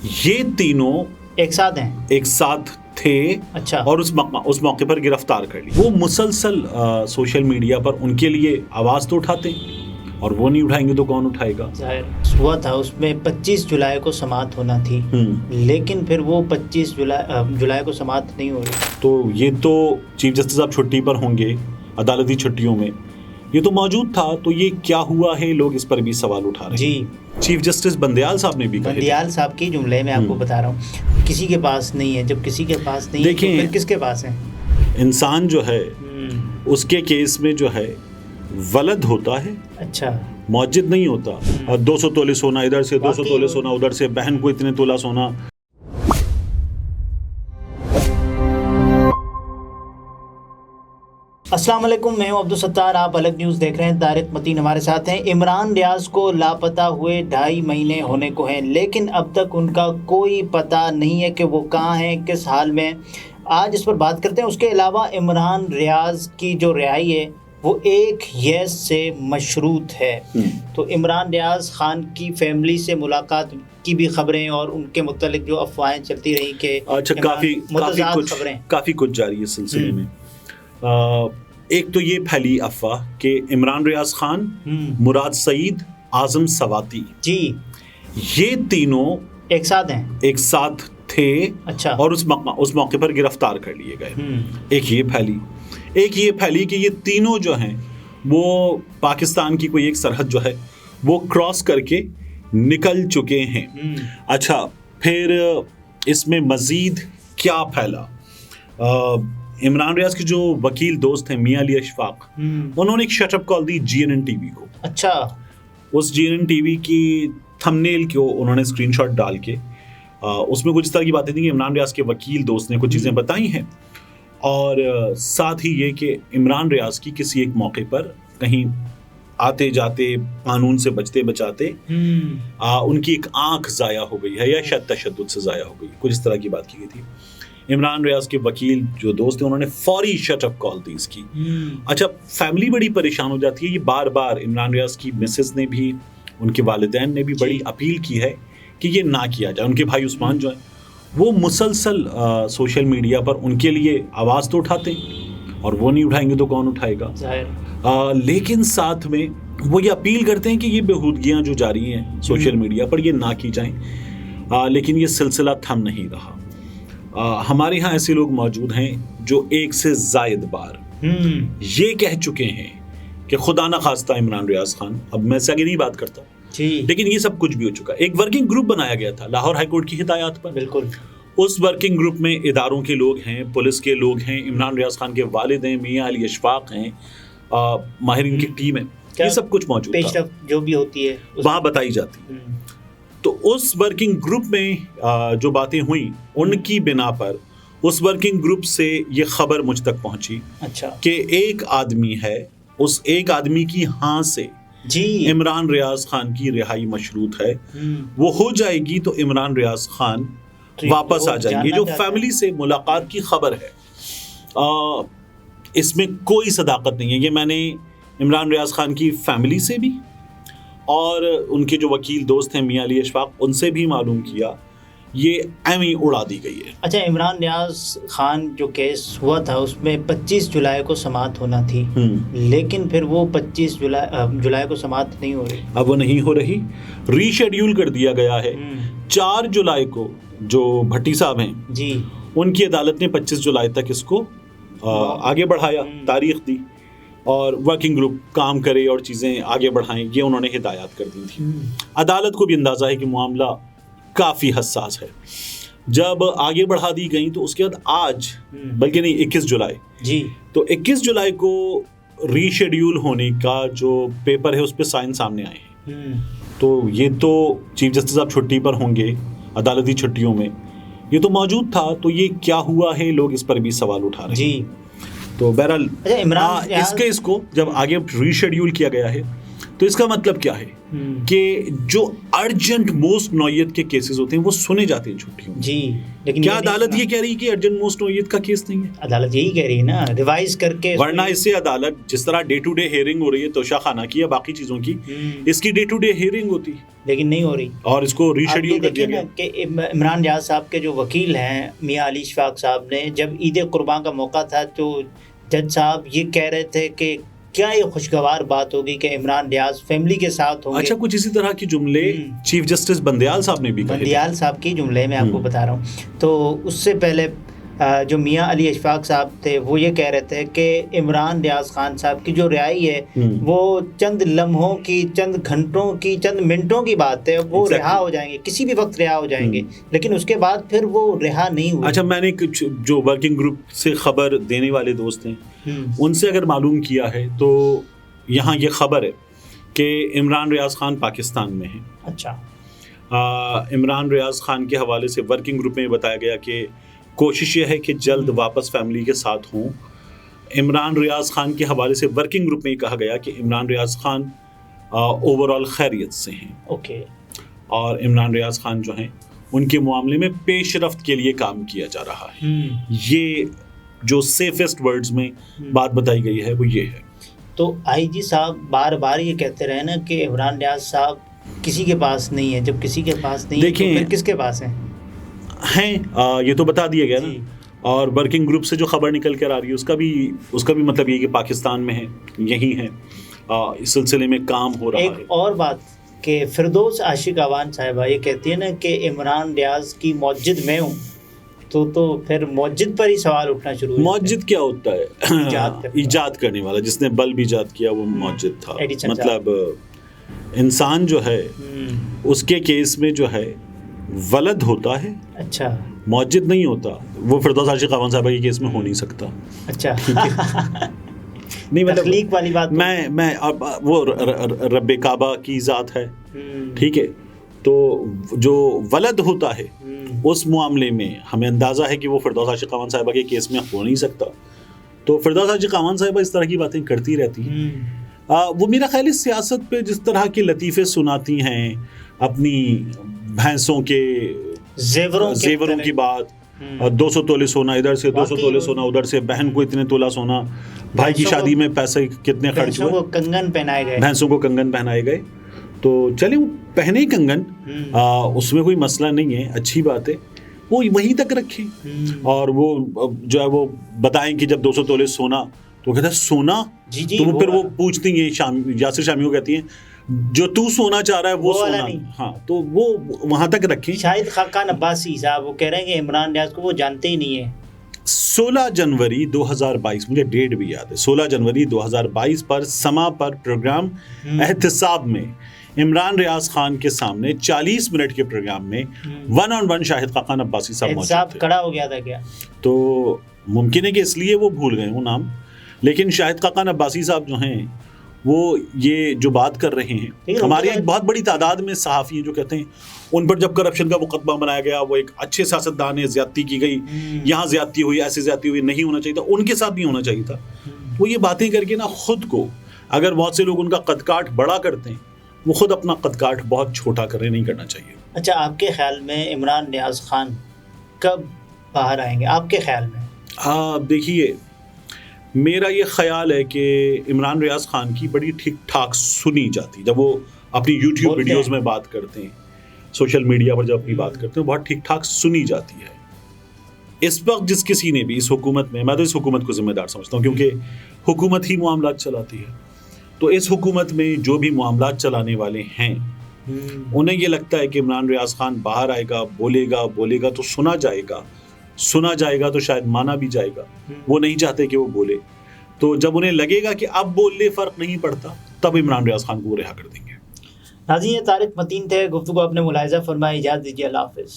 یہ تینوں ایک ساتھ تھے اچھا اور اس موقع پر گرفتار کر لی. وہ مسلسل سوشل میڈیا پر ان کے لیے آواز تو اٹھاتے اور وہ نہیں اٹھائیں گے تو کون اٹھائے گا. ظاہر ہوا تھا اس میں 25 جولائی کو سماعت ہونا تھی لیکن پھر وہ 25 جولائی کو سماعت نہیں ہو رہی. تو یہ تو چیف جسٹس صاحب چھٹی پر ہوں گے عدالتی چھٹیوں میں, یہ تو موجود تھا, تو یہ کیا ہوا ہے, لوگ اس پر بھی سوال اٹھا رہے ہیں. جی چیف جسٹس بندیال صاحب نے بھی کہا, بندیال صاحب کی جملے میں آپ کو بتا رہا ہوں, کسی کے پاس نہیں ہے, جب کسی کے پاس نہیں ہے تو پھر کس کے پاس ہے. انسان جو ہے اس کے کیس میں جو ہے ولد ہوتا ہے, اچھا موجد نہیں ہوتا. اور 200 تولے سونا ادھر سے, 200 تولے سونا ادھر سے, بہن کو اتنے تولہ سونا. السلام علیکم, میں ہوں عبدالستار, آپ الگ نیوز دیکھ رہے ہیں. طارق متین ہمارے ساتھ ہیں. عمران ریاض کو لاپتہ ہوئے 2.5 مہینے ہونے کو ہیں لیکن اب تک ان کا کوئی پتہ نہیں ہے کہ وہ کہاں ہیں, کس حال میں. آج اس پر بات کرتے ہیں. اس کے علاوہ عمران ریاض کی جو رہائی ہے وہ ایک یس سے مشروط ہے. تو عمران ریاض خان کی فیملی سے ملاقات کی بھی خبریں اور ان کے متعلق جو افواہیں چلتی رہی کہ کافی کچھ جاری ہے اس سلسلے میں. ایک تو یہ پھیلی افواہ کہ عمران ریاض خان, مراد سعید, اعظم سواتی, جی یہ تینوں ایک ساتھ تھے اچھا اور اس موقع پر گرفتار کر لیے گئے. ایک یہ پھیلی کہ یہ تینوں جو ہیں وہ پاکستان کی کوئی ایک سرحد جو ہے وہ کراس کر کے نکل چکے ہیں. اچھا, پھر اس میں مزید کیا پھیلا. عمران ریاض کے جو وکیل دوست ہیں میاں علی اشفاق, انہوں نے ایک شٹ اپ کال دی GNN ٹی وی کو. اچھا, اس GNN ٹی وی کی تھمبنیل کو انہوں نے اسکرین شاٹ ڈال کے اس میں کچھ اس طرح کی باتیں تھیں کہ عمران ریاض کے وکیل دوست نے کچھ چیزیں بتائی ہیں, اور ساتھ ہی یہ کہ عمران ریاض کی کسی ایک موقع پر کہیں آتے جاتے قانون سے بچتے بچاتے ان کی ایک آنکھ ضائع ہو گئی ہے یا شاید تشدد سے ضائع ہو گئی, کچھ اس طرح کی بات کی گئی تھی. عمران ریاض کے وکیل جو دوست ہیں انہوں نے فوری شٹ اپ کال دی اس کی. اچھا, فیملی بڑی پریشان ہو جاتی ہے. یہ بار بار عمران ریاض کی مسز نے بھی, ان کے والدین نے بھی بڑی اپیل کی ہے کہ یہ نہ کیا جائے. ان کے بھائی عثمان جو ہیں وہ مسلسل سوشل میڈیا پر ان کے لیے آواز تو اٹھاتے اور وہ نہیں اٹھائیں گے تو کون اٹھائے گا. لیکن ساتھ میں وہ یہ اپیل کرتے ہیں کہ یہ بےہودگیاں جو جاری ہیں سوشل میڈیا پر یہ نہ کی جائیں. لیکن یہ سلسلہ تھم نہیں رہا. ہمارے ہاں ایسے لوگ موجود ہیں جو ایک سے زائد بار یہ کہہ چکے ہیں کہ خدا نہ خواستہ عمران ریاض خان, اب میں سے آگے نہیں بات کرتا لیکن یہ سب کچھ بھی ہو چکا. ایک ورکنگ گروپ بنایا گیا تھا لاہور ہائی کورٹ کی ہدایات پر. بالکل, اس ورکنگ گروپ میں اداروں کے لوگ ہیں, پولیس کے لوگ ہیں, عمران ریاض خان کے والد ہیں, میاں علی اشفاق ہیں, ماہرین کی ٹیم ہے, یہ سب کچھ موجود تھا, جو بھی ہوتی ہے وہاں بتائی جاتی. تو اس ورکنگ گروپ میں جو باتیں ہوئیں ان کی بنا پر اس ورکنگ گروپ سے یہ خبر مجھ تک پہنچی کہ ایک آدمی ہے, اس ایک آدمی کی ہاں سے عمران ریاض خان کی رہائی مشروط ہے. وہ ہو جائے گی تو عمران ریاض خان واپس آ جائیں گے. جو فیملی سے ملاقات کی خبر ہے اس میں کوئی صداقت نہیں ہے. یہ میں نے عمران ریاض خان کی فیملی سے بھی اور ان کے جو وکیل دوست ہیں میاں علی اشفاق, ان سے بھی معلوم کیا. یہ ایویں اڑا دی گئی ہے. اچھا, عمران ریاض خان جو کیس ہوا تھا اس میں 25 جولائی کو سماعت ہونا تھی لیکن پھر وہ 25 جولائی کو سماعت نہیں ہو رہی. اب وہ نہیں ہو رہی, ری شیڈیول کر دیا گیا ہے. 4 جولائی کو جو بھٹی صاحب ہیں جی, ان کی عدالت نے 25 جولائی تک اس کو آگے بڑھایا, تاریخ دی, اور ورکنگ گروپ کام کرے اور چیزیں آگے بڑھائیں, یہ انہوں نے ہدایات کر دی تھی. عدالت کو بھی اندازہ ہے کہ معاملہ کافی حساس ہے. جب آگے بڑھا دی گئی تو اس کے بعد آج, بلکہ نہیں 21 جولائی جی, تو 21 جولائی کو ری شیڈیول ہونے کا جو پیپر ہے اس پہ سائن سامنے آئے ہیں. تو یہ تو چیف جسٹس صاحب چھٹی پر ہوں گے عدالتی چھٹیوں میں, یہ تو موجود تھا, تو یہ کیا ہوا ہے, لوگ اس پر بھی سوال اٹھا رہے ہیں. تو بہرحال اس کو جب آگے ری شیڈیول کیا گیا ہے تو اس کا مطلب کیا ہے کہ جو ارجنٹ موسٹ نوعیت کے کیسز ہوتے ہیں وہ سنے جاتے ہیں چھٹیوں میں. جی لیکن کیا عدالت یہ کہہ رہی ہے کہ ارجنٹ موسٹ نوعیت کا کیس نہیں ہے؟ عدالت یہی کہہ رہی ہے نا ریوائز کر کے. ورنہ اس سے عدالت جس طرح ڈے ٹو ڈے ہیئرنگ ہو رہی ہے توشہ خانہ کی یا باقی چیزوں کی، اس کی ڈے ٹو ڈے ہیئرنگ ہوتی لیکن نہیں ہو رہی، اور اس کو ریشیڈیول کر دیا گیا. کہ عمران ریاض صاحب کے جو وکیل ہیں میاں علی اشفاق صاحب نے جب عید قربان کا موقع تھا تو جج صاحب یہ کہہ رہے تھے کہ کیا یہ خوشگوار بات ہوگی کہ عمران ریاض فیملی کے ساتھ ہوں گے. اچھا کچھ اسی طرح کی جملے چیف جسٹس بندیال صاحب نے بھی کہے. بندیال صاحب کی جملے میں آپ کو بتا رہا ہوں. تو اس سے پہلے جو میاں علی اشفاق صاحب تھے وہ یہ کہہ رہے تھے کہ عمران ریاض خان صاحب کی جو رہائی ہے وہ چند لمحوں کی، چند گھنٹوں کی، چند منٹوں کی بات ہے. وہ رہا ہو جائیں گے، کسی بھی وقت رہا ہو جائیں گے، لیکن اس کے بعد پھر وہ رہا نہیں ہوئے. اچھا میں نے کچھ جو ورکنگ گروپ سے خبر دینے والے دوست ہیں ان سے اگر معلوم کیا ہے تو یہاں یہ خبر ہے کہ عمران ریاض خان پاکستان میں ہیں. اچھا عمران ریاض خان کے حوالے سے ورکنگ گروپ میں بتایا گیا کہ کوشش یہ ہے کہ جلد واپس فیملی کے ساتھ ہوں. عمران ریاض خان کے حوالے سے ورکنگ گروپ میں یہ کہا گیا کہ عمران ریاض خان اوور آل خیریت سے ہیں. اوکے. اور عمران ریاض خان جو ہیں ان کے معاملے میں پیش رفت کے لیے کام کیا جا رہا ہے. یہ جو سیفسٹ ورڈز میں بات بتائی گئی ہے وہ یہ ہے. تو آئی جی صاحب بار بار یہ کہتے رہے نا کہ عمران ریاض صاحب کسی کے پاس نہیں ہے. جب کسی کے پاس نہیں ہے تو پھر کس کے پاس ہیں؟ یہ تو بتا دیا گیا نا. اور ورکنگ گروپ سے جو خبر نکل کر آ رہی ہے اس کا بھی مطلب یہ کہ پاکستان میں ہے، یہی ہے، اس سلسلے میں کام ہو رہا ہے. ایک اور بات کہ فردوس عاشق آوان صاحبہ یہ کہتی ہے نا کہ عمران ریاض کی موجد میں ہوں، تو پھر موجد پر ہی سوال اٹھنا شروع ہو. موجد کیا ہوتا ہے؟ ایجاد کرنے والا، جس نے بلب ایجاد کیا وہ موجد تھا. مطلب انسان جو ہے اس کے کیس میں جو ہے ولد ہوتا ہے. اچھا موجد نہیں ہوتا. وہ فردوس عاشق آوان صاحبہ کے کیس میں ہو نہیں سکتا. اچھا نہیں مطلب تخلیق والی بات میں وہ رب کعبہ کی ذات ہے، ٹھیک ہے. تو جو ولد ہوتا ہے اس معاملے میں ہمیں اندازہ ہے کہ وہ فردوس عاشق آوان صاحبہ کے کیس میں ہو نہیں سکتا. تو فردوس عاشق آوان صاحبہ اس طرح کی باتیں کرتی رہتی ہیں. وہ میرا خیال ہے سیاست پہ جس طرح کے لطیفے سناتی ہیں، اپنی بھینسوں کے زیوروں کی بات، 200 تولے سونا ادھر سے، 200 تولے سونا ادھر سے، بہن کو اتنے تولا سونا، بھائی کی شادی میں پیسے کتنے خرچ ہوئے، بھینسوں کو کنگن پہنائے گئے. تو چلیں وہ پہنے ہی کنگن، اس میں کوئی مسئلہ نہیں ہے، اچھی بات ہے، وہ وہیں تک رکھیں. اور وہ جو ہے وہ بتائیں کہ جب 200 تولے سونا تو کہتا ہے سونا، تو پھر وہ پوچھتی ہیں یاسر شامی کو کہتی ہیں جو تو سونا چاہ رہا ہے وہ سونا نہیں. ہاں تو وہ وہاں تک رکھیں. شاہد خاقان عباسی صاحب وہ کہہ رہے ہیں کہ عمران ریاض کو وہ جانتے ہی نہیں ہیں. 16 جنوری 2022 مجھے ڈیٹ بھی یاد ہے، 16 جنوری 2022 پر سما پر پروگرام احتساب میں عمران ریاض خان کے سامنے 40 منٹ کے پروگرام میں 1 on 1 شاہد خاقان عباسی صاحب موجود تھے. کھڑا ہو گیا تھا کیا؟ تو ممکن ہے کہ اس لیے وہ بھول گئے وہ نام. لیکن شاہد خاقان عباسی صاحب جو ہیں وہ یہ جو بات کر رہے ہیں، ہماری ایک بہت بڑی تعداد میں صحافی ہیں جو کہتے ہیں ان پر جب کرپشن کا مقدمہ بنایا گیا، وہ ایک اچھے سیاستدان ہے، زیادتی کی گئی، یہاں زیادتی ہوئی، ایسے زیادتی ہوئی، نہیں ہونا چاہیے تھا، ان کے ساتھ نہیں ہونا چاہیے تھا. وہ یہ باتیں کر کے نا خود کو، اگر بہت سے لوگ ان کا قد کاٹ بڑا کرتے ہیں، وہ خود اپنا قد کاٹ بہت چھوٹا کرے، نہیں کرنا چاہیے. اچھا آپ کے خیال میں عمران ریاض خان کب باہر آئیں گے آپ کے خیال میں؟ دیکھیے میرا یہ خیال ہے کہ عمران ریاض خان کی بڑی ٹھیک ٹھاک سنی جاتی، جب وہ اپنی یوٹیوب ویڈیوز میں بات کرتے ہیں، سوشل میڈیا پر جب اپنی بات کرتے ہیں، بہت ٹھیک ٹھاک سنی جاتی ہے. اس وقت جس کسی نے بھی اس حکومت میں تو اس حکومت کو ذمہ دار سمجھتا ہوں کیونکہ حکومت ہی معاملات چلاتی ہے. تو اس حکومت میں جو بھی معاملات چلانے والے ہیں انہیں یہ لگتا ہے کہ عمران ریاض خان باہر آئے گا، بولے گا تو سنا جائے گا تو شاید مانا بھی جائے گا. وہ نہیں چاہتے کہ وہ بولے. تو جب انہیں لگے گا کہ اب بول لے فرق نہیں پڑتا، تب عمران ریاض خان کو وہ رہا کر دیں گے. ناظرین طارق متین تھے، گفتگو اپنے ملاحظہ فرمائے، اجازت دیجیے، اللہ حافظ.